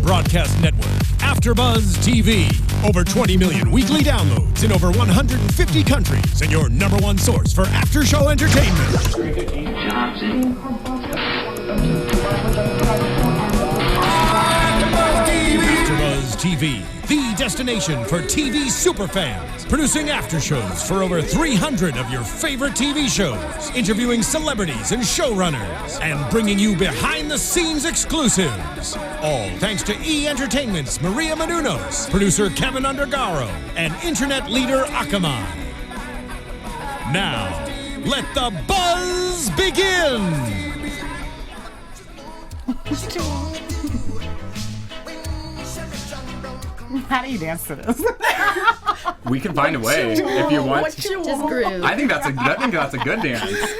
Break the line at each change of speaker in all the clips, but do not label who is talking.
broadcast network, AfterBuzz TV. Over 20 million weekly downloads in over 150 countries, and your number one source for after-show entertainment. AfterBuzz TV, the destination for TV superfans, producing after shows for over 300 of your favorite TV shows, interviewing celebrities and showrunners, and bringing you behind-the-scenes exclusives. All thanks to E! Entertainment's Maria Menounos, producer Kevin Undergaro, and internet leader Akamai. Now, let the buzz begin!
How do you dance to this?
We can find a way if you want.
Just groove.
I think that's a good dance.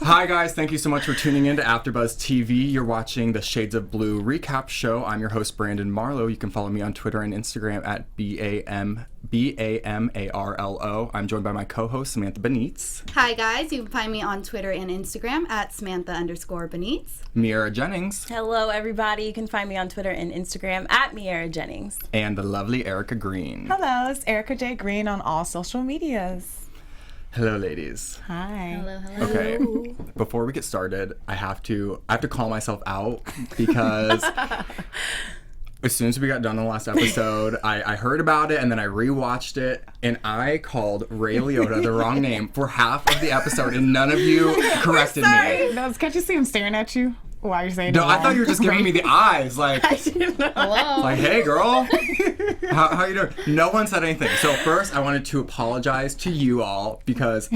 Hi guys, thank you so much for tuning in to AfterBuzz TV. You're watching the Shades of Blue recap show. I'm your host Brandon Marlowe. You can follow me on Twitter and Instagram at BAMARLO. I'm joined by my co-host Samantha Benitez.
Hi guys, you can find me on Twitter and Instagram at Samantha_Benitez.
Miera Jennings.
Hello everybody, you can find me on Twitter and Instagram at Miera Jennings.
And the lovely Erica Green.
Hello, it's Erica J. Green on all social medias.
Hello ladies.
Hi.
Hello, hello.
Okay, before we get started, I have to call myself out because as soon as we got done on the last episode, I heard about it and then I rewatched it and I called Ray Liotta the wrong name for half of the episode and none of you corrected me.
No, can't you see him staring at you while you're saying
No, I thought you were just giving me the eyes, like,
Hello.
like, hey girl, how you doing? No one said anything. So first, I wanted to apologize to you all because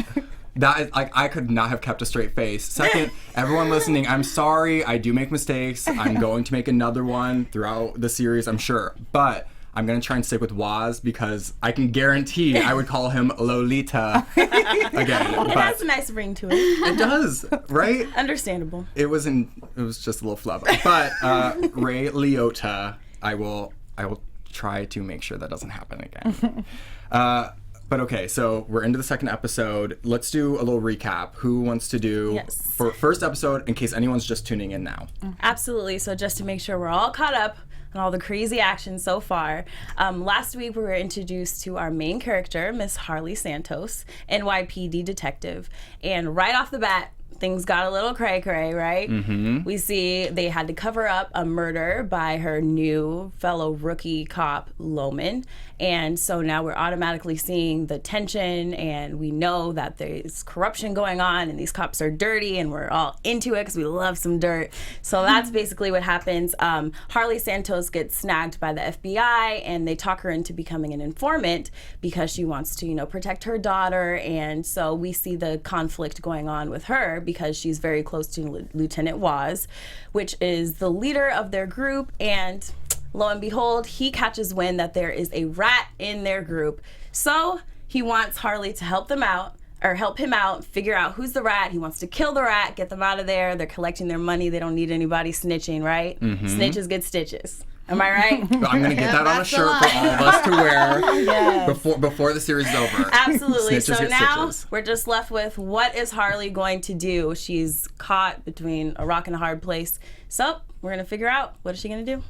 that is like I could not have kept a straight face. Second, everyone listening, I'm sorry. I do make mistakes. I'm going to make another one throughout the series, I'm sure, but I'm going to try and stick with Waz because I can guarantee I would call him Lolita again.
It has a nice ring to it.
It does, right?
Understandable.
It was just a little flub. But Ray Liotta, I will try to make sure that doesn't happen again. But okay, so we're into the second episode. Let's do a little recap. Who wants to do for first episode in case anyone's just tuning in now?
Absolutely. So just to make sure we're all caught up on all the crazy action so far. Last week we were introduced to our main character, Miss Harley Santos, NYPD detective. And right off the bat, things got a little cray-cray, right? Mm-hmm. We see they had to cover up a murder by her new fellow rookie cop, Loman. And so now we're automatically seeing the tension, and we know that there's corruption going on, and these cops are dirty, and we're all into it because we love some dirt. So that's basically what happens. Harley Santos gets snagged by the FBI, and they talk her into becoming an informant because she wants to, protect her daughter. And so we see the conflict going on with her because she's very close to Lieutenant Waz, which is the leader of their group. And lo and behold, he catches wind that there is a rat in their group. So he wants Harley to help him out, figure out who's the rat. He wants to kill the rat, get them out of there. They're collecting their money. They don't need anybody snitching, right? Mm-hmm. Snitches get stitches. Am I right?
I'm going to get that on a shirt for all of us to wear before the series is over.
Absolutely.
Snitches
so
get
now
stitches.
we're just left with what is Harley going to do? She's caught between a rock and a hard place. So we're going to figure out what is she going to do?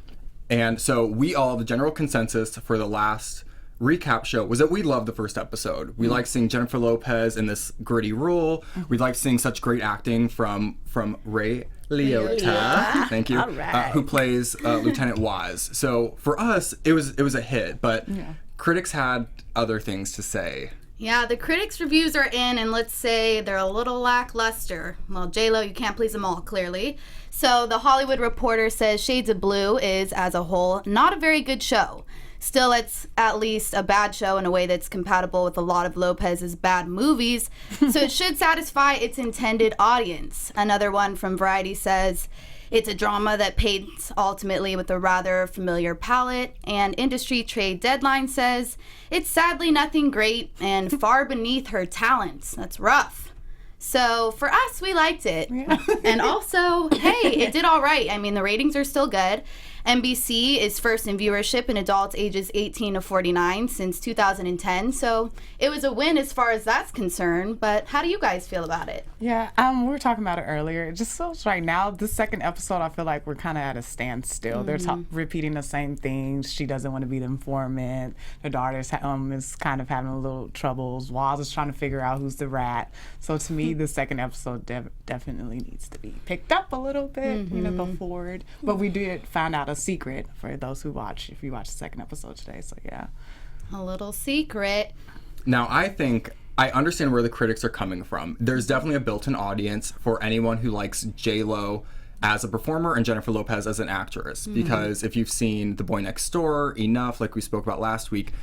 And so the general consensus for the last recap show was that we loved the first episode. We liked seeing Jennifer Lopez in this gritty role. We liked seeing such great acting from Ray Liotta, thank you, who plays Lieutenant Waz. So for us, it was a hit, but critics had other things to say.
Yeah, the critics' reviews are in, and let's say they're a little lackluster. Well, J-Lo, you can't please them all, clearly. So the Hollywood Reporter says Shades of Blue is, as a whole, not a very good show. Still, it's at least a bad show in a way that's compatible with a lot of Lopez's bad movies, so it should satisfy its intended audience. Another one from Variety says it's a drama that paints ultimately with a rather familiar palette, and Industry Trade Deadline says it's sadly nothing great and far beneath her talents. That's rough. So for us, we liked it. Yeah. And also, hey, it did all right. I mean, the ratings are still good. NBC is first in viewership in adults ages 18 to 49 since 2010. So it was a win as far as that's concerned. But how do you guys feel about it?
Yeah, we were talking about it earlier. It just feels right now, this second episode, I feel like we're kind of at a standstill. They're repeating the same things. She doesn't want to be the informant. The daughter is kind of having a little troubles. Waz is trying to figure out who's the rat. So to me, the second episode definitely needs to be picked up a little bit, go forward. But we did find out a secret for those who watch, if you watch the second episode today. So yeah.
A little secret.
Now, I understand where the critics are coming from. There's definitely a built-in audience for anyone who likes J-Lo as a performer and Jennifer Lopez as an actress. Because if you've seen The Boy Next Door enough, like we spoke about last week,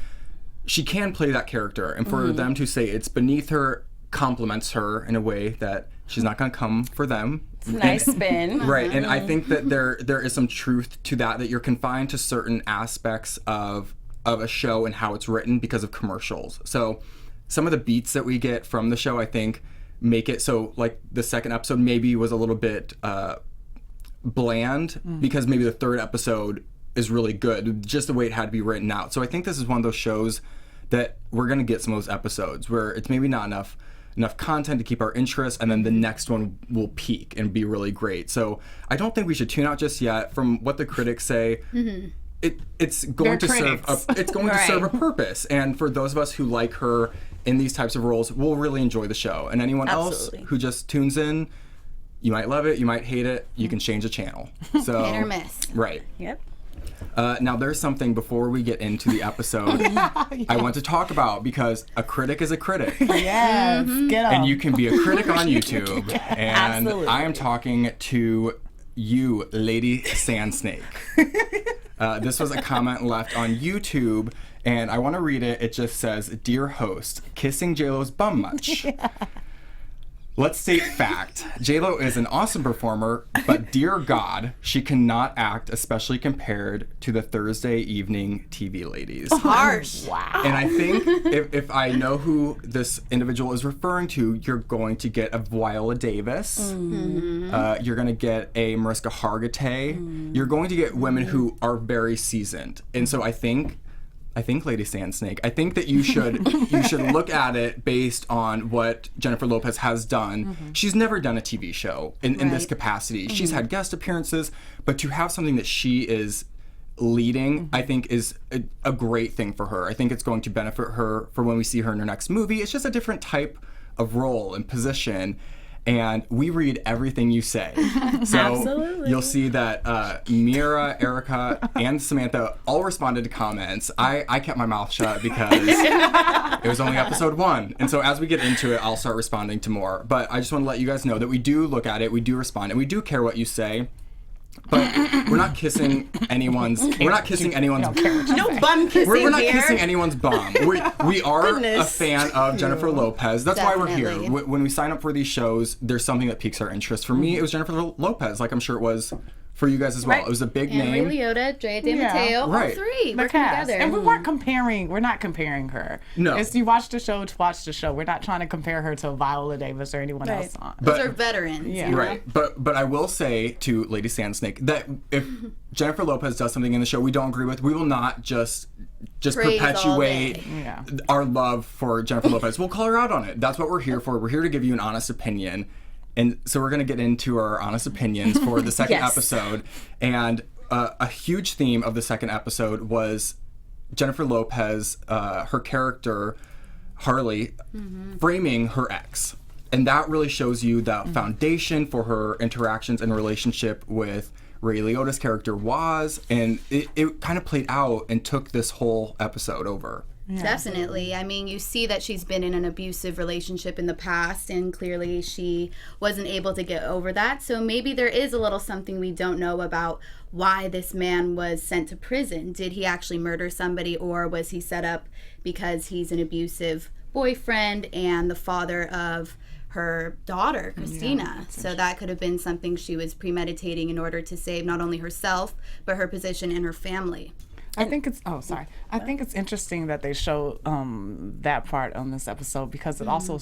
she can play that character. And for them to say it's beneath her compliments her in a way that she's not going to come for them.
It's a nice spin.
Right. And I think that there is some truth to that you're confined to certain aspects of a show and how it's written because of commercials. So some of the beats that we get from the show, I think, make it so, like, the second episode maybe was a little bit bland because maybe the third episode is really good, just the way it had to be written out. So I think this is one of those shows that we're going to get some of those episodes where it's maybe not enough content to keep our interest, and then the next one will peak and be really great. So I don't think we should tune out just yet. From what the critics say, it's going to serve a purpose. And for those of us who like her in these types of roles, we'll really enjoy the show. And anyone else who just tunes in, you might love it, you might hate it, you can change the channel. So
Hit or miss.
Right.
Yep.
Now, there's something before we get into the episode I want to talk about, because a critic is a critic.
Yes, get up.
And you can be a critic on YouTube. And
Absolutely.
I am talking to you, Lady Sandsnake. This was a comment left on YouTube, and I want to read it. It just says, "Dear host, kissing J-Lo's bum much?" Let's state fact. J-Lo is an awesome performer, but dear God, she cannot act, especially compared to the Thursday evening TV ladies.
Harsh.
Wow.
And I think if I know who this individual is referring to, you're going to get a Viola Davis. You're going to get a Mariska Hargitay. You're going to get women who are very seasoned. And so I think Lady Sandsnake, I think that you should look at it based on what Jennifer Lopez has done. She's never done a TV show in this capacity. She's had guest appearances, but to have something that she is leading, I think is a great thing for her. I think it's going to benefit her for when we see her in her next movie. It's just a different type of role and position. And we read everything you say. So
Absolutely.
You'll see that Mira, Erica, and Samantha all responded to comments. I kept my mouth shut because it was only episode 1. And so as we get into it, I'll start responding to more. But I just want to let you guys know that we do look at it, we do respond, and we do care what you say. But we're not kissing anyone's. We're not kissing anyone's.
No bum kissing
We're not
here.
kissing anyone's bum. We are a
Goodness.
fan of Jennifer Lopez. That's why we're here.
Definitely.
When we sign up for these shows, there's something that piques our interest. For me, it was Jennifer Lopez, like I'm sure it was for you guys as well.
Right.
It was a big
And Ray
name.
Liotta, Drea De
Yeah.
Matteo,
Right.
all three
The
working
cast.
together.
And we're not comparing her.
No.
It's you watch the show to watch the show. We're not trying to compare her to Viola Davis or anyone
Right.
else on.
Those
But-
are veterans.
Yeah.
you know?
Right, but I will say to Lady Sandsnake that if Jennifer Lopez does something in the show we don't agree with, we will not just
Praise all
perpetuate
day.
Yeah.
our love for Jennifer Lopez. We'll call her out on it. That's what we're here for. We're here to give you an honest opinion. And so we're going to get into our honest opinions for the second
Yes.
episode. And a huge theme of the second episode was Jennifer Lopez, her character, Harley, framing her ex. And that really shows you the foundation for her interactions and relationship with Ray Liotta's character Waz. And it kind of played out and took this whole episode over.
Definitely. I mean, you see that she's been in an abusive relationship in the past, and clearly she wasn't able to get over that. So maybe there is a little something we don't know about why this man was sent to prison. Did he actually murder somebody, or was he set up because he's an abusive boyfriend and the father of her daughter, Christina? So that could have been something she was premeditating in order to save not only herself, but her position and her family.
I think it's I think it's interesting that they show that part on this episode, because it also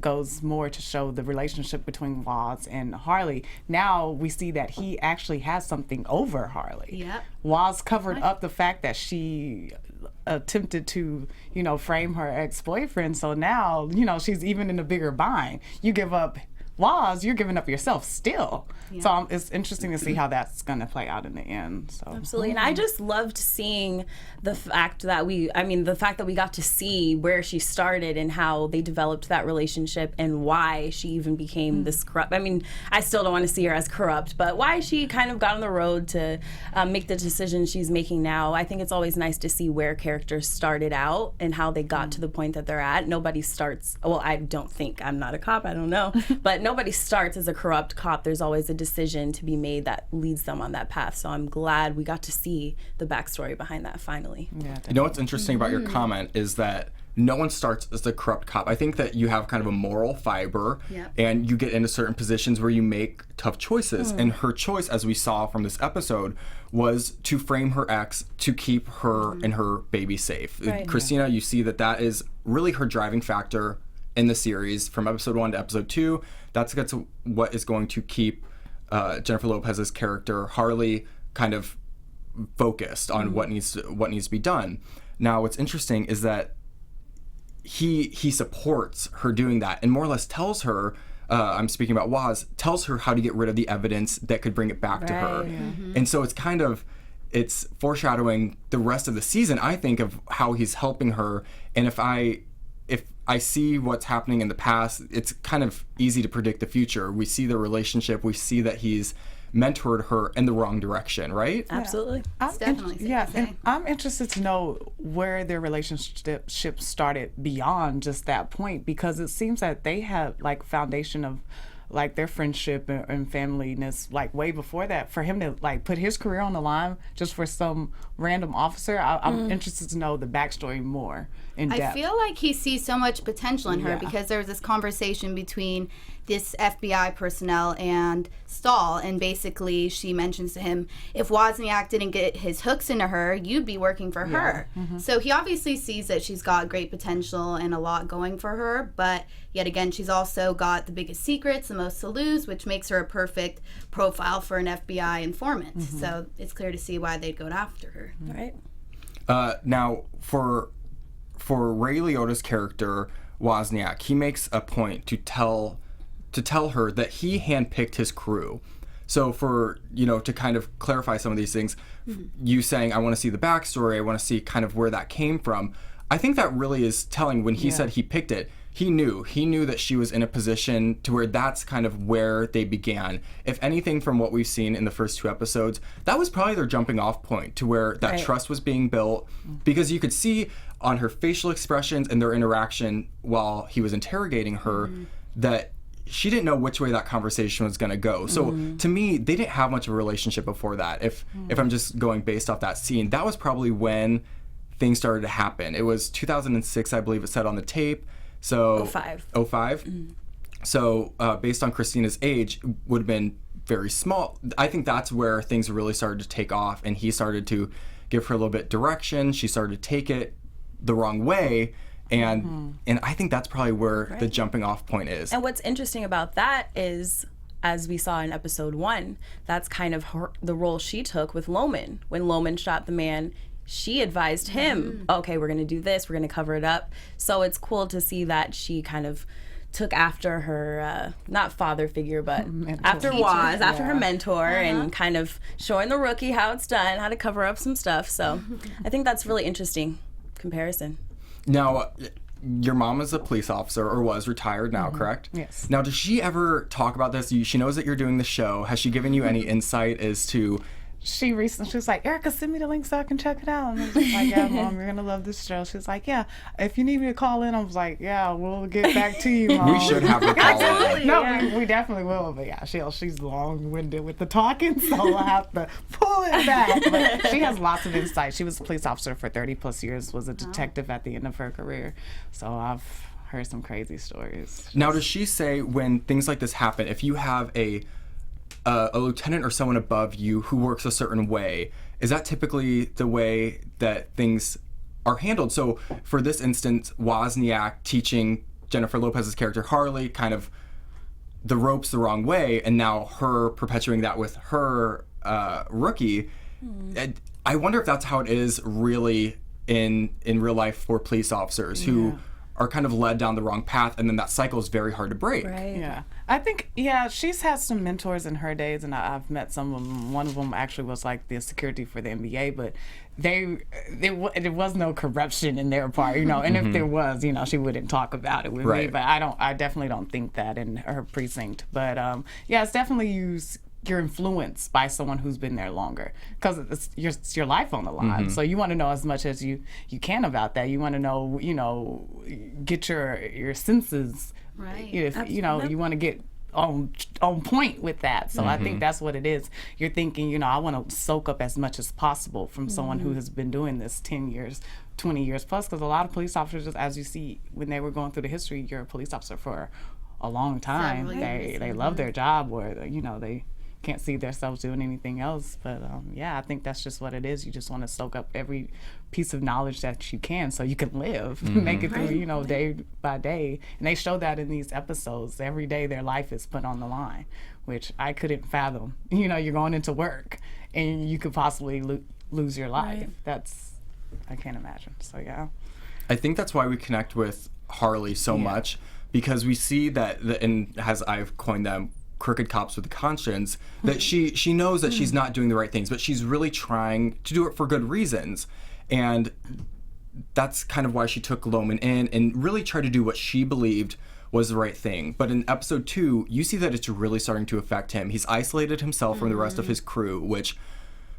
goes more to show the relationship between Waz and Harley. Now we see that he actually has something over Harley.
Yep.
Waz covered up the fact that she attempted to, frame her ex-boyfriend. So now, she's even in a bigger bind. You give up Waz, you're giving up yourself still. Yeah. So it's interesting to see how that's going to play out in the end. So
absolutely, and I just loved seeing the fact that we got to see where she started and how they developed that relationship and why she even became this corrupt. I mean, I still don't want to see her as corrupt, but why she kind of got on the road to make the decisions she's making now. I think it's always nice to see where characters started out and how they got to the point that they're at. Nobody starts. Well, I don't think. I'm not a cop. I don't know, but nobody starts as a corrupt cop. There's always a decision to be made that leads them on that path. So I'm glad we got to see the backstory behind that finally.
Yeah,
you know what's interesting about your comment is that no one starts as a corrupt cop. I think that you have kind of a moral fiber, and you get into certain positions where you make tough choices. And her choice, as we saw from this episode, was to frame her ex to keep her and her baby safe.
Right.
Christina, you see that is really her driving factor in the series from episode 1 to episode 2. That's what is going to keep Jennifer Lopez's character Harley kind of focused on what needs to be done. Now, what's interesting is that he supports her doing that and more or less tells her, I'm speaking about Waz, tells her how to get rid of the evidence that could bring it back to her. And so it's foreshadowing the rest of the season, I think, of how he's helping her. And if I see what's happening in the past, it's kind of easy to predict the future. We see the relationship. We see that he's mentored her in the wrong direction, right?
Absolutely.
It's definitely safe to say.
And I'm interested to know where their relationship started beyond just that point, because it seems that they had foundation of their friendship and familyness way before that. For him to put his career on the line just for some random officer, I'm interested to know the backstory more in depth.
I feel like he sees so much potential in her because there was this conversation between this FBI personnel and Stahl, and basically she mentions to him, if Wozniak didn't get his hooks into her, you'd be working for her. So he obviously sees that she's got great potential and a lot going for her, but yet again, she's also got the biggest secrets, the most to lose, which makes her a perfect profile for an FBI informant. So it's clear to see why they'd go after her.
Right.
Now, for Ray Liotta's character, Wozniak, he makes a point to tell her that he handpicked his crew. So for, to kind of clarify some of these things, you saying, I want to see the backstory, I want to see kind of where that came from. I think that really is telling. When he said he picked it, he knew that she was in a position to where that's kind of where they began. If anything, from what we've seen in the first 2 episodes, that was probably their jumping off point to where that trust was being built, because you could see on her facial expressions and their interaction while he was interrogating her that she didn't know which way that conversation was going to go. So to me, they didn't have much of a relationship before that. If I'm just going based off that scene, that was probably when things started to happen. It was 2006, I believe it said on the tape. So 05. So based on Christina's age, would have been very small. I think that's where things really started to take off, and he started to give her a little bit direction. She started to take it the wrong way. And I think that's probably where the jumping off point is.
And what's interesting about that is, as we saw in episode 1, that's kind of the role she took with Loman. When Loman shot the man, she advised him, okay, we're going to do this, we're going to cover it up. So it's cool to see that she kind of took after her, not father figure, but after Waz, after her mentor, and kind of showing the rookie how it's done, how to cover up some stuff. So I think that's really interesting comparison.
Now, your mom is a police officer, or was retired now, correct?
Yes.
Now, does she ever talk about this? She knows that you're doing the show. Has she given you any insight as to...
She was like, Erica, send me the link so I can check it out. And I was just like, yeah, Mom, you're going to love this show. She was like, yeah, if you need me to call in, I was like, yeah, we'll get back to you, Mom.
We should have her call in.
No, we definitely will. But yeah, she's long-winded with the talking, so we'll have to pull it back. But she has lots of insight. She was a police officer for 30-plus years, was a detective at the end of her career. So I've heard some crazy stories.
Now, does she say when things like this happen, if you have a lieutenant or someone above you who works a certain way, is that typically the way that things are handled? So for this instance, Wozniak teaching Jennifer Lopez's character Harley kind of the ropes the wrong way, and now her perpetuating that with her rookie. I wonder if that's how it is really in real life for police officers who are kind of led down the wrong path, and then that cycle is very hard to break.
Right.
Yeah, I think, she's had some mentors in her days, and I've met some of them. One of them actually was like the security for the NBA, but there was no corruption in their part, and if there was, she wouldn't talk about it with me, but I definitely don't think that in her precinct. But it's definitely you're influenced by someone who's been there longer, because it's your life on the line. So you want to know as much as you can about that. You want to know, get your senses.
Right.
If you want to get on point with that. So I think that's what it is. You're thinking, I want to soak up as much as possible from someone who has been doing this 10 years, 20 years plus, because a lot of police officers, as you see, when they were going through the history, you're a police officer for a long time. They love their job, or they can't see themselves doing anything else. But I think that's just what it is. You just want to soak up every piece of knowledge that you can, so you can live, make it through, day by day. And they show that in these episodes. Every day their life is put on the line, which I couldn't fathom. You're going into work and you could possibly lose your life. I can't imagine. So
I think that's why we connect with Harley so much, because we see that, and as I've coined them, crooked cops with a conscience, that she knows that she's not doing the right things, but she's really trying to do it for good reasons. And that's kind of why she took Loman in and really tried to do what she believed was the right thing. But in episode 2, you see that it's really starting to affect him. He's isolated himself from the rest of his crew, which,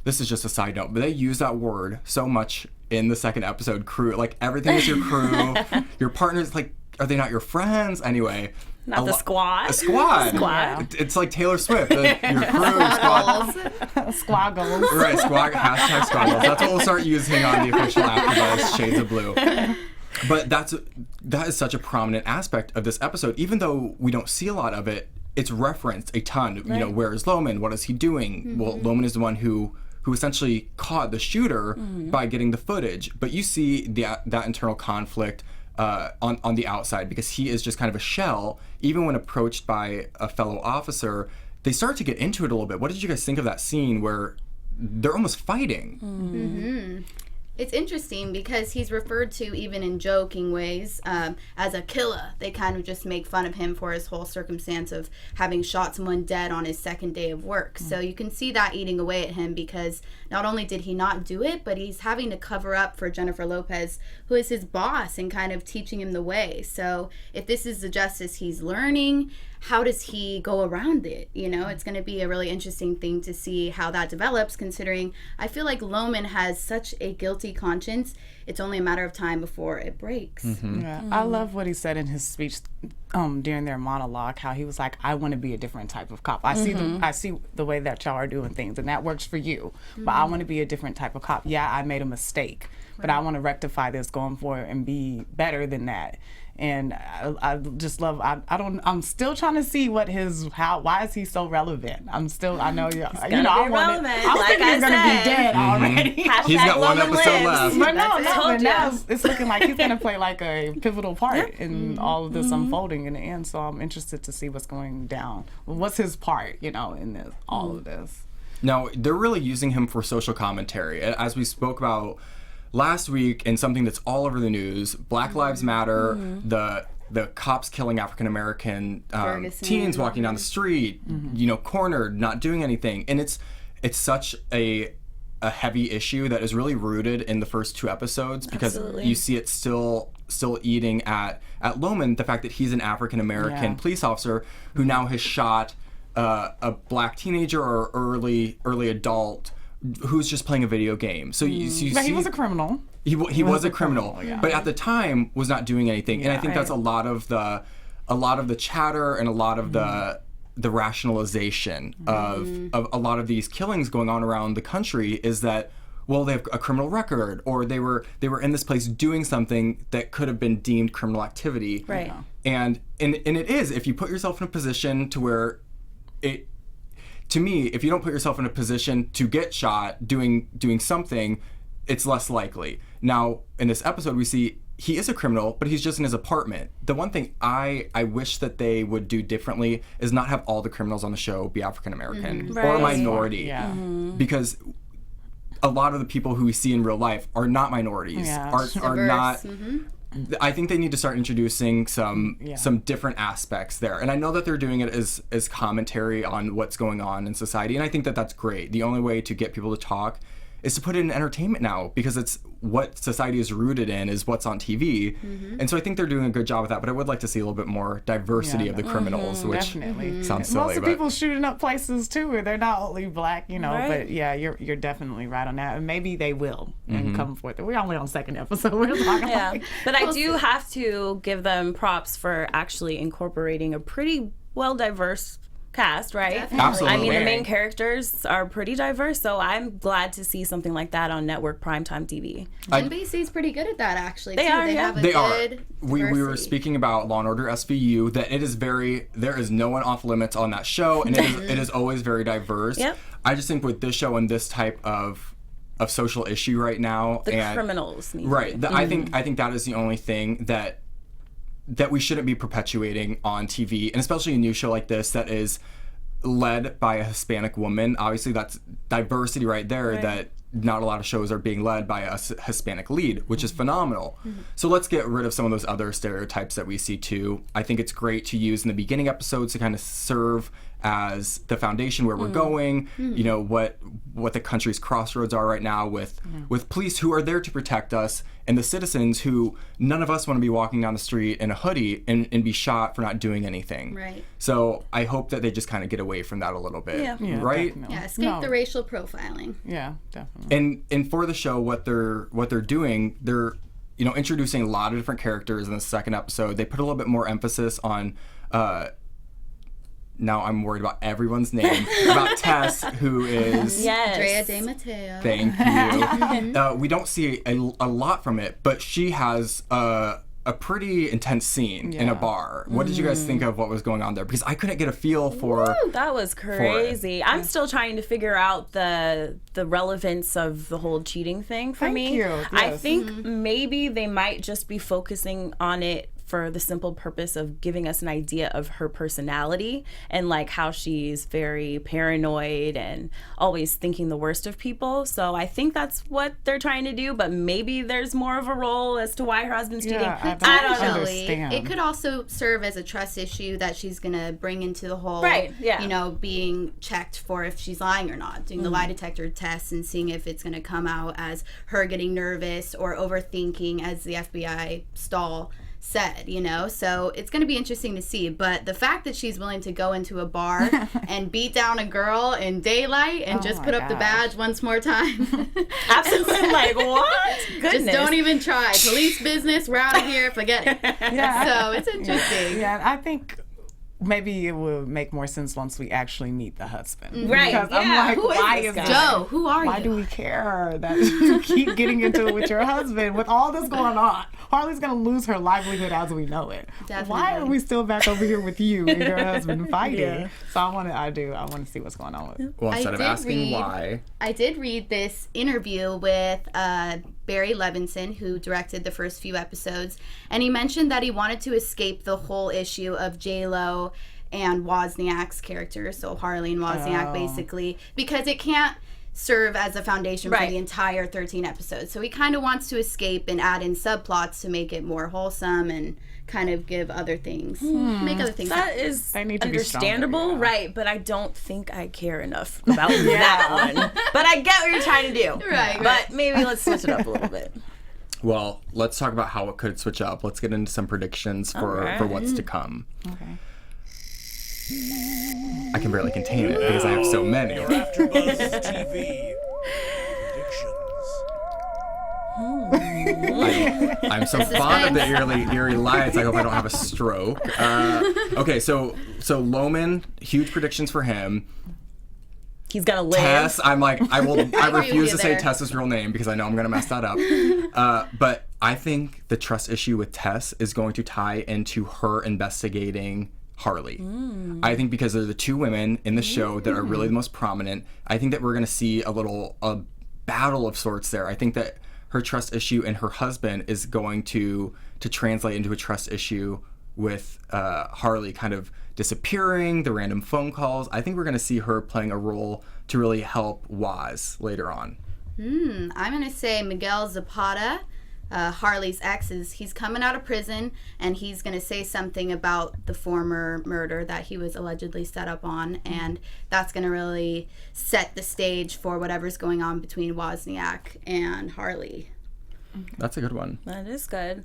this is just a side note, but they use that word so much in the second episode, crew. Like, everything is your crew. Your partners, like, are they not your friends? Anyway.
Not the squad.
A squad.
Squad.
It's like Taylor Swift. Your crew, your squad.
Squad goals.
Right, hashtag squad goals. That's what we'll start using on the official AfterBuzz Shades of Blue. But that is such a prominent aspect of this episode. Even though we don't see a lot of it, it's referenced a ton.
Right.
Where is Loman? What is he doing? Well, Loman is the one who essentially caught the shooter by getting the footage. But you see that internal conflict on the outside, because he is just kind of a shell. Even when approached by a fellow officer, they start to get into it a little bit. What did you guys think of that scene where they're almost fighting?
It's interesting because he's referred to, even in joking ways, as a killer. They kind of just make fun of him for his whole circumstance of having shot someone dead on his second day of work. So you can see that eating away at him, because not only did he not do it, but he's having to cover up for Jennifer Lopez, who is his boss, and kind of teaching him the way. So if this is the justice he's learning, how does he go around it? It's going to be a really interesting thing to see how that develops, considering I feel like Loman has such a guilty conscience. It's only a matter of time before it breaks.
I love what he said in his speech during their monologue, how he was like, I want to be a different type of cop. I see the way that y'all are doing things, and that works for you, but I want to be a different type of cop. Yeah, I made a mistake, but I want to rectify this going forward and be better than that. And I just love. I'm still trying to see why is he so relevant? I know I was thinking he's gonna be dead already.
He's got one episode left.
But now it's looking like he's gonna play like a pivotal part in all of this unfolding in the end. So I'm interested to see what's going down. What's his part, in this, all of this?
Now, they're really using him for social commentary, as we spoke about last week, and something that's all over the news. Black Lives Matter, the cops killing African American teens walking down the street, cornered, not doing anything. And it's such a heavy issue that is really rooted in the first 2 episodes, because you see it still eating at Loman, the fact that he's an African American police officer who now has shot a black teenager or early adult who's just playing a video game. So you see,
he was a criminal.
He was a criminal, but at the time was not doing anything. And I think that's a lot of the chatter and a lot of the rationalization of a lot of these killings going on around the country, is that, well, they have a criminal record, or they were in this place doing something that could have been deemed criminal activity.
Right.
And it is, if you put yourself in a position to where to me, if you don't put yourself in a position to get shot doing something, it's less likely. Now, in this episode, we see he is a criminal, but he's just in his apartment. The one thing I wish that they would do differently is not have all the criminals on the show be African American or
Right.
minority.
Yeah.
Because a lot of the people who we see in real life are not minorities,
Yeah.
are
Diverse.
not. I think they need to start introducing some different aspects there. And I know that they're doing it as commentary on what's going on in society, and I think that that's great. The only way to get people to talk is to put it in entertainment now, because it's what society is rooted in is what's on TV. And so I think they're doing a good job with that, but I would like to see a little bit more diversity of the criminals, which
Definitely.
sounds silly.
Most of
but
people shooting up places too. They're not only black, you know.
Right.
But yeah, you're definitely right on that. And maybe they will and come forth. We're only on second episode. We're talking
Yeah,
like,
but I do have to give them props for actually incorporating a pretty well diverse cast, right?
Definitely.
Absolutely.
I mean, the main characters are pretty diverse, so I'm glad to see something like that on network primetime TV.
NBC's pretty good at that, actually.
They
too.
are,
They
yeah.
have a
They are.
good
We were
diversity.
speaking about Law and Order SVU, that it is there is no one off limits on that show, and it is always very diverse.
Yep.
I just think with this show and this type of social issue right now,
The
and
criminals need
right,
to.
I think that is the only thing that we shouldn't be perpetuating on TV, and especially a new show like this that is led by a Hispanic woman. Obviously, that's diversity right there.
Right.
That not a lot of shows are being led by a Hispanic lead, which is phenomenal. So let's get rid of some of those other stereotypes that we see too. I think it's great to use in the beginning episodes to kind of serve as the foundation where we're going, you know, what the country's crossroads are right now with police who are there to protect us, and the citizens who none of us want to be walking down the street in a hoodie and be shot for not doing anything.
Right.
So I hope that they just kind of get away from that a little bit.
Yeah.
yeah,
Right?
definitely.
Yeah, escape
No.
the racial profiling.
Yeah, definitely.
And for the show, what they're doing, they're introducing a lot of different characters in the second episode. They put a little bit more emphasis on now I'm worried about everyone's name, about Tess, who is
Yes.
Drea De Matteo.
thank you. We don't see a lot from it, but she has a pretty intense scene in a
Yeah.
bar. What did you guys think of what was going on there? Because I couldn't get a feel for
That was crazy. I'm still trying to figure out the relevance of the whole cheating thing for
Thank
me.
you.
I
Yes.
think maybe they might just be focusing on it for the simple purpose of giving us an idea of her personality and like how she's very paranoid and always thinking the worst of people. So I think that's what they're trying to do, but maybe there's more of a role as to why her husband's cheating.
Yeah,
I don't know.
Potentially.
understand.
It could also serve as a trust issue that she's going to bring into the whole,
Right, yeah.
being checked for if she's lying or not, doing the lie detector test and seeing if it's going to come out as her getting nervous or overthinking, as the FBI stall said, so it's going to be interesting to see. But the fact that she's willing to go into a bar and beat down a girl in daylight and just
my
put up the
gosh.
badge once more time.
Absolutely. Like, what? Goodness.
Just don't even try. Police business, we're out of here, forget it.
Yeah.
So it's interesting.
Yeah, I think maybe it will make more sense once we actually meet the husband.
Right,
Because
yeah.
I'm like,
Who is
why
this
is
guy?
this?
Joe, who are
Why
you?
do we care that you keep getting into it with your husband with all this going on? Harley's gonna lose her livelihood as we know it. Why are
Definitely.
we still back over here with you and your husband fighting?
Yeah.
So I want to see what's going on with it.
well, instead of
did
asking
read-
why.
I did read this interview with Barry Levinson, who directed the first few episodes, and he mentioned that he wanted to escape the whole issue of J-Lo and Wozniak's character, so Harley and Wozniak, basically, because it can't serve as a foundation for
Right.
the entire 13 episodes. So he kind of wants to escape and add in subplots to make it more wholesome and kind of give other things, make other things
That
happen.
is
They need to be
understandable,
stronger, yeah.
right? But I don't think I care enough about that one. But I get what you're trying to do.
Right,
But maybe let's switch it up a little bit.
Well, let's talk about how it could switch up. Let's get into some predictions for what's to come.
Okay.
I can barely contain it because I have so many.
AfterBuzz TV predictions.
I'm so fond of the eerie lights. I hope I don't have a stroke. Okay, so Loman, huge predictions for him.
He's gonna live.
Tess, I
agree with
refuse
you
to say
there.
Tess's real name because I know I'm gonna mess that up. But I think the trust issue with Tess is going to tie into her investigating Harley. I think because they're the two women in the show that are really the most prominent. I think that we're gonna see a battle of sorts there. I think that her trust issue and her husband is going to translate into a trust issue with Harley kind of disappearing, the random phone calls. I think we're going to see her playing a role to really help Waz later on.
I'm going to say Miguel Zapata, Harley's ex, he's coming out of prison, and he's going to say something about the former murder that he was allegedly set up on, and that's going to really set the stage for whatever's going on between Wozniak and Harley.
That's a good one.
That is good.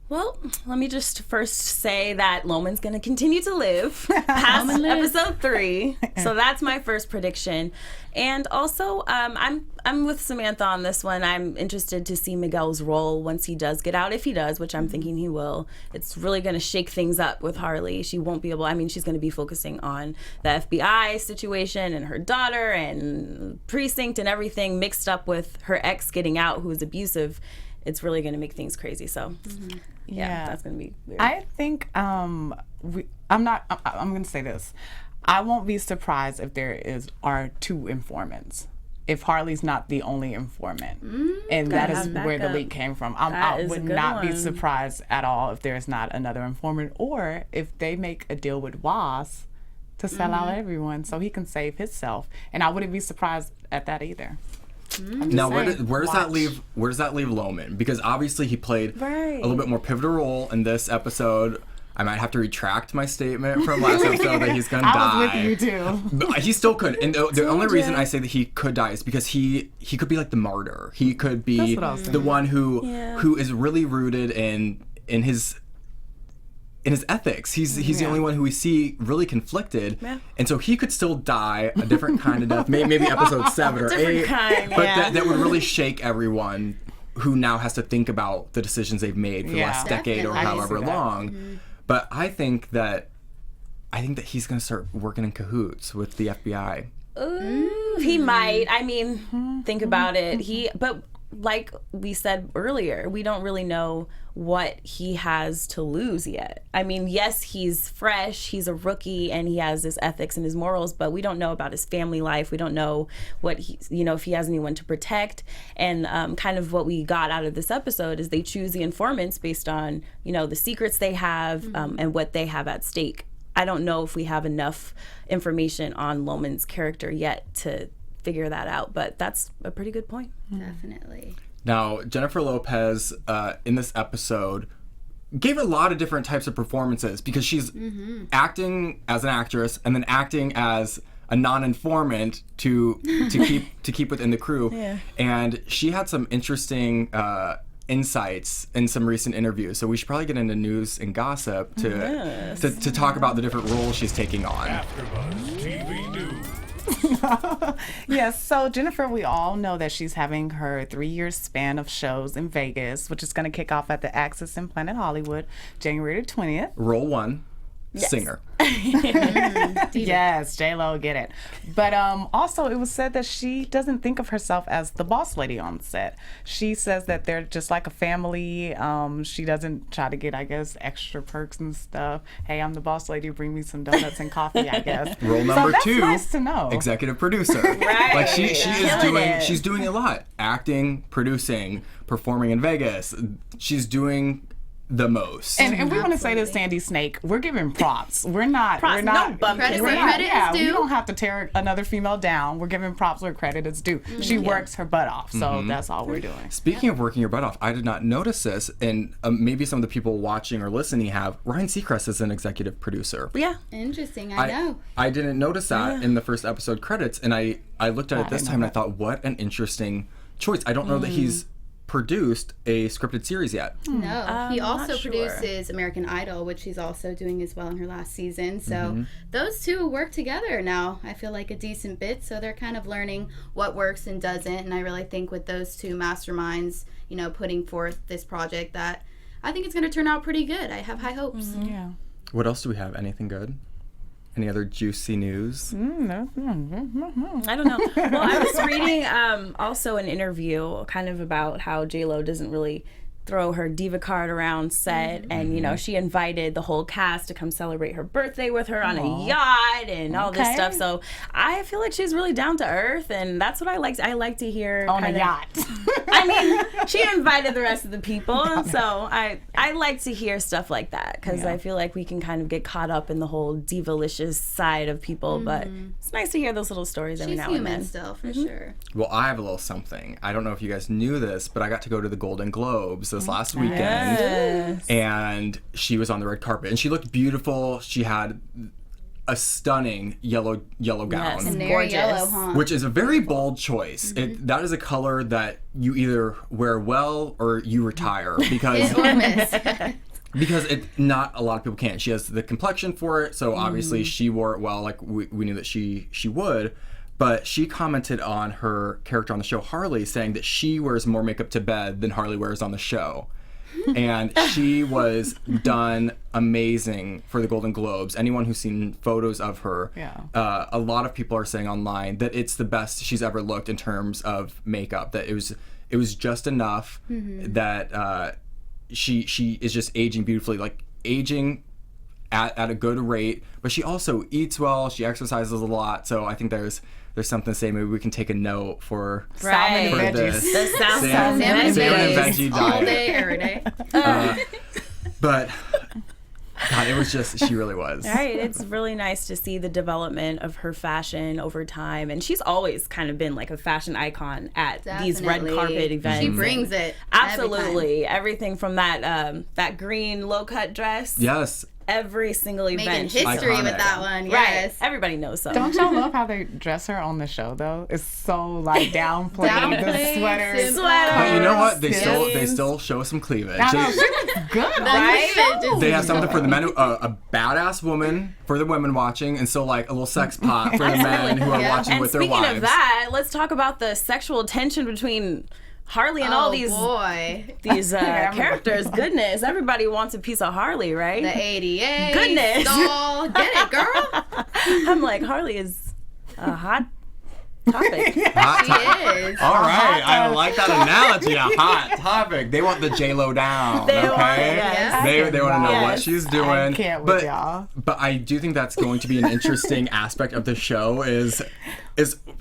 Well, let me just first say that Loman's going to continue to live past episode 3. So that's my first prediction. And also, I'm with Samantha on this one. I'm interested to see Miguel's role once he does get out, if he does, which I'm thinking he will. It's really going to shake things up with Harley. She won't be able, she's going to be focusing on the FBI situation and her daughter and precinct and everything mixed up with her ex getting out, who was abusive. It's really going to make things crazy. So, yeah, that's going to be weird.
I think I'm going to say this. I won't be surprised if are 2 informants. If Harley's not the only informant. And that is where the leak came from. I would not be surprised at all if there's not another informant, or if they make a deal with Waz to sell out everyone so he can save himself. And I wouldn't be surprised at that either.
Now, where does that leave Loman? Because obviously he played a little bit more pivotal role in this episode. I might have to retract my statement from last episode that he's gonna die.
I was with you too.
But he still could, and the only reason I say that he could die is because he could be like the martyr. He could be the one who is really rooted in his ethics. He's the only one who we see really conflicted, and so he could still die a different kind of death, maybe episode 7 or 8, but that would really shake everyone who now has to think about the decisions they've made for the last decade or however long. But I think that he's going to start working in cahoots with the FBI.
Ooh, he might. Think about it. But like we said earlier, we don't really know what he has to lose yet. Yes, he's fresh, he's a rookie, and he has his ethics and his morals, but we don't know about his family life. We don't know what if he has anyone to protect. And kind of what we got out of this episode is they choose the informants based on, the secrets they have and what they have at stake. I don't know if we have enough information on Loman's character yet to figure that out, but that's a pretty good point.
Definitely.
Now, Jennifer Lopez in this episode gave a lot of different types of performances because she's acting as an actress and then acting as a non-informant to keep within the crew. Yeah. And she had some interesting insights in some recent interviews. So we should probably get into news and gossip to talk about the different roles she's taking on.
AfterBuzz TV News.
Yes, so Jennifer, we all know that she's having her 3-year span of shows in Vegas, which is going to kick off at the Axis in Planet Hollywood, January 20th.
Role 1, singer.
Yes, J-Lo, get it. But also it was said that she doesn't think of herself as the boss lady on set. She says that they're just like a family. She doesn't try to get, I guess, extra perks and stuff. Hey, I'm the boss lady, bring me some donuts and coffee, I guess.
Role number 2,
nice to know.
Executive producer.
Right.
Like she's doing a lot. Acting, producing, performing in Vegas. She's doing the most.
And we want to say to Sandy Snake, we're giving props. We're not
credit
we're not,
is due.
We don't have to tear another female down. We're giving props where credit is due. She works her butt off, so that's all we're doing.
Speaking of working your butt off, I did not notice this, and maybe some of the people watching or listening have. Ryan Seacrest is an executive producer.
Yeah.
Interesting, I know.
I didn't notice that in the first episode credits, and I looked at it this time and I thought, what an interesting choice. I don't know that he's produced a scripted series yet.
No, he also produces American Idol, which he's also doing as well in her last season. So those two work together now, I feel like a decent bit. So they're kind of learning what works and doesn't. And I really think with those two masterminds, putting forth this project, that I think it's going to turn out pretty good. I have high hopes.
Yeah.
What else do we have? Anything good? Any other juicy news?
I don't know. Well, I was reading also an interview kind of about how J-Lo doesn't really throw her diva card around set, and you know, she invited the whole cast to come celebrate her birthday with her on a yacht and all this stuff. So I feel like she's really down to earth, and that's what I like. I like to hear
On a yacht.
I mean, she invited the rest of the people, and so I like to hear stuff like that, because I feel like we can kind of get caught up in the whole divalicious side of people, but it's nice to hear those little stories every now and then.
She's human still, for sure.
Well, I have a little something. I don't know if you guys knew this, but I got to go to the Golden Globes this last weekend, and she was on the red carpet, and she looked beautiful. She had a stunning yellow gown,
And
Gorgeous.
yellow, huh?
which is a very bold choice. That is a color that you either wear well or you retire, because
Hit or miss.
because not a lot of people can. She has the complexion for it, so obviously she wore it well, like we knew that she would. But she commented on her character on the show, Harley, saying that she wears more makeup to bed than Harley wears on the show. And she was done amazing for the Golden Globes. Anyone who's seen photos of her, a lot of people are saying online that it's the best she's ever looked in terms of makeup. That it was just enough that she is just aging beautifully, like aging at a good rate. But she also eats well. She exercises a lot. So I think there's something to say. Maybe we can take a note for
Right.
for
Salmon and
this
veggies.
The salmon
Salmon and
and
veggies
veggie
all
diet.
day, every day.
But God, it was just, she really was.
Right, it's really nice to see the development of her fashion over time, and she's always kind of been like a fashion icon at these red
Definitely.
carpet events.
She brings it.
Absolutely, everything from that green low cut dress.
Yes.
Every single
Making
event.
history
Iconic.
with that one.
Right,
Yes.
everybody knows something.
Don't y'all love how they dress her on the show though? It's so like downplayed. The
Downplayed,
sweaters.
simple.
But you know what? They
Yes.
still show some cleavage.
I know,
They-
she looks good,
Right?
right?
They have something for the men, a badass woman for the women watching, and so like a little sex pot for the men who are
Yeah.
watching
And
with their
speaking
wives.
of that, let's talk about the sexual tension between Harley and all these
boy.
characters. Goodness, everybody wants a piece of Harley, right?
The 88.
Goodness.
Doll. Get it, girl.
I'm like, Harley is a hot topic.
Hot
She
topic.
is.
All right, I like that analogy. A hot topic. They want the J-Lo down.
They
okay,
want it, yes.
they want to know what
Yes.
she's doing.
I can't with y'all.
But I do think that's going to be an interesting aspect of the show. Is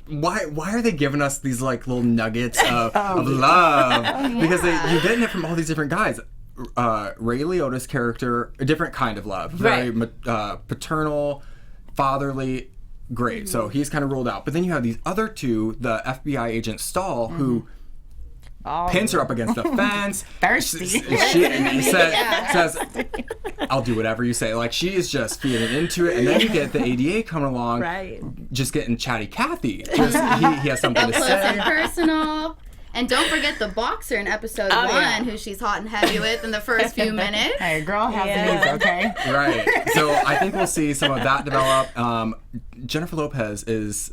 why are they giving us these like little nuggets of love? Because you're getting it from all these different guys. Ray Liotta's character, a different kind of love, very paternal, fatherly. Great. So he's kind of ruled out. But then you have these other two, the FBI agent Stahl, who pins her up against the fence.
Thirsty.
She says, I'll do whatever you say. Like, she is just feeding into it. And then you get the ADA coming along,
Right.
just getting chatty Cathy. Just, he has something to
Close and
say.
personal. And don't forget the boxer in episode 1, who she's hot and heavy with in the first few minutes.
Hey, girl has the knees, okay?
Right. So I think we'll see some of that develop. Jennifer Lopez is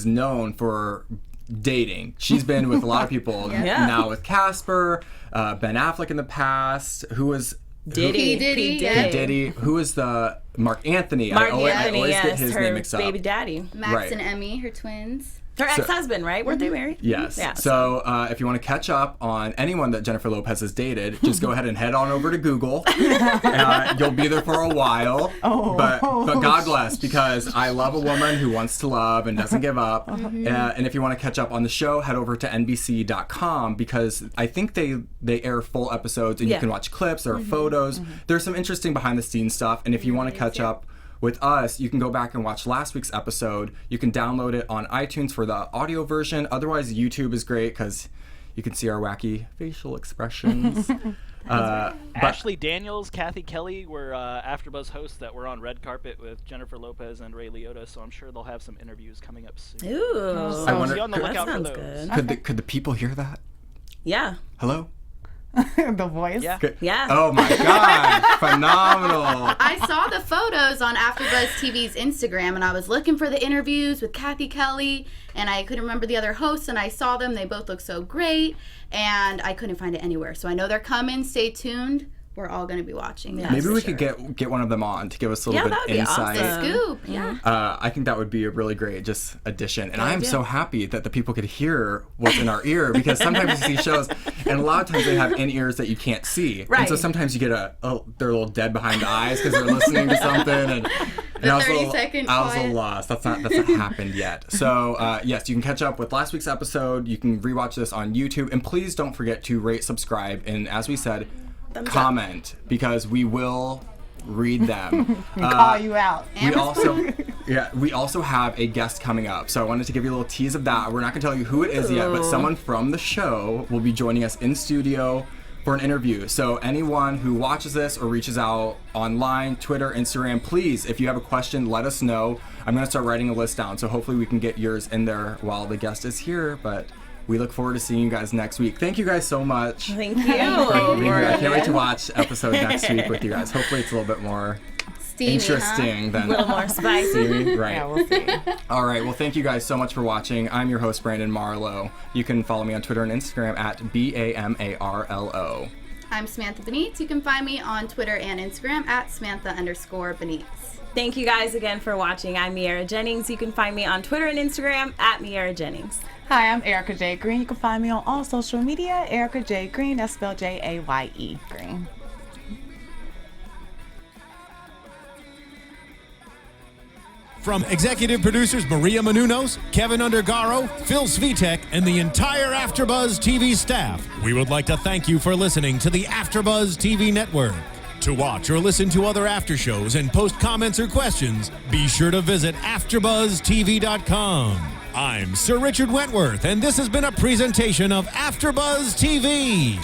known for dating. She's been with a lot of people now, with Casper, Ben Affleck in the past. Who was
Diddy.
Diddy,
P.
yeah.
Diddy? Who is the Mark Anthony?
Mark
I
Anthony,
always
yes,
get his
her
name mixed up.
baby daddy.
Max
Right.
and Emmy, her twins.
Her ex-husband, right? Weren't they married?
Yes.
Yeah.
So if you want to catch up on anyone that Jennifer Lopez has dated, just go ahead and head on over to Google. You'll be there for a while. But God bless, because I love a woman who wants to love and doesn't give up. And if you want to catch up on the show, head over to NBC.com, because I think they air full episodes and you can watch clips. There are photos. There's some interesting behind the scenes stuff. And if you want to catch up with us, you can go back and watch last week's episode. You can download it on iTunes for the audio version. Otherwise, YouTube is great because you can see our wacky facial expressions.
Ashley Daniels, Kathy Kelly were AfterBuzz hosts that were on red carpet with Jennifer Lopez and Ray Liotta, so I'm sure they'll have some interviews coming up soon.
Ooh.
I wonder,
Be on the
that
lookout for
sounds
those.
good.
could the people hear that?
Yeah.
Hello?
The voice.
Yeah.
Good.
Yeah.
Oh my God. Phenomenal.
I saw the photos on AfterBuzz TV's Instagram, and I was looking for the interviews with Kathy Kelly, and I couldn't remember the other hosts, and I saw them. They both look so great, and I couldn't find it anywhere. So I know they're coming. Stay tuned. we're all going to be watching.
Yeah.
that's
Maybe
for
we
sure.
could get one of them on to give us a
Yeah,
little
that
bit
would
of
be
insight.
awesome.
Scoop, yeah.
I think that would be a really great just addition. And I'm
idea.
so happy that the people could hear what's in our ear, because sometimes you see shows and a lot of times they have in-ears that you can't see.
Right.
And so sometimes you get they're a little dead behind the eyes because they're listening to something. And I was a
30-second
I was a
quiet.
lost. That's not happened yet. So yes, you can catch up with last week's episode. You can rewatch this on YouTube. And please don't forget to rate, subscribe, and as we said, comment, because we will read them.
Call you out.
We also have a guest coming up, so I wanted to give you a little tease of that. We're not gonna tell you who it is yet, but someone from the show will be joining us in studio for an interview. So anyone who watches this or reaches out online, Twitter, Instagram, please, if you have a question, let us know. I'm gonna start writing a list down, so hopefully we can get yours in there while the guest is here. But we look forward to seeing you guys next week. Thank you guys so much.
Thank you.
for being here. I can't wait to watch episode next week with you guys. Hopefully it's a little bit more
Steamy,
interesting than
A little more spicy.
steamy. Right.
Yeah, we'll see.
All right. Well, thank you guys so much for watching. I'm your host, Brandon Marlowe. You can follow me on Twitter and Instagram at BAMARLO.
I'm Samantha Benitez. You can find me on Twitter and Instagram at Samantha_Benitez.
Thank you guys again for watching. I'm Miera Jennings. You can find me on Twitter and Instagram at Miera Jennings.
Hi, I'm Erica J. Green. You can find me on all social media, Erica J. Green. That's spelled Jaye Green.
From executive producers Maria Menounos, Kevin Undergaro, Phil Svitek, and the entire AfterBuzz TV staff, we would like to thank you for listening to the AfterBuzz TV network. To watch or listen to other after shows and post comments or questions, be sure to visit AfterBuzzTV.com. I'm Sir Richard Wentworth, and this has been a presentation of AfterBuzz TV.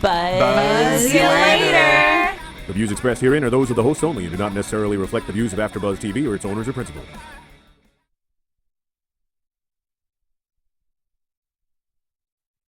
Buzz you later.
The views expressed herein are those of the hosts only and do not necessarily reflect the views of AfterBuzz TV or its owners or principals.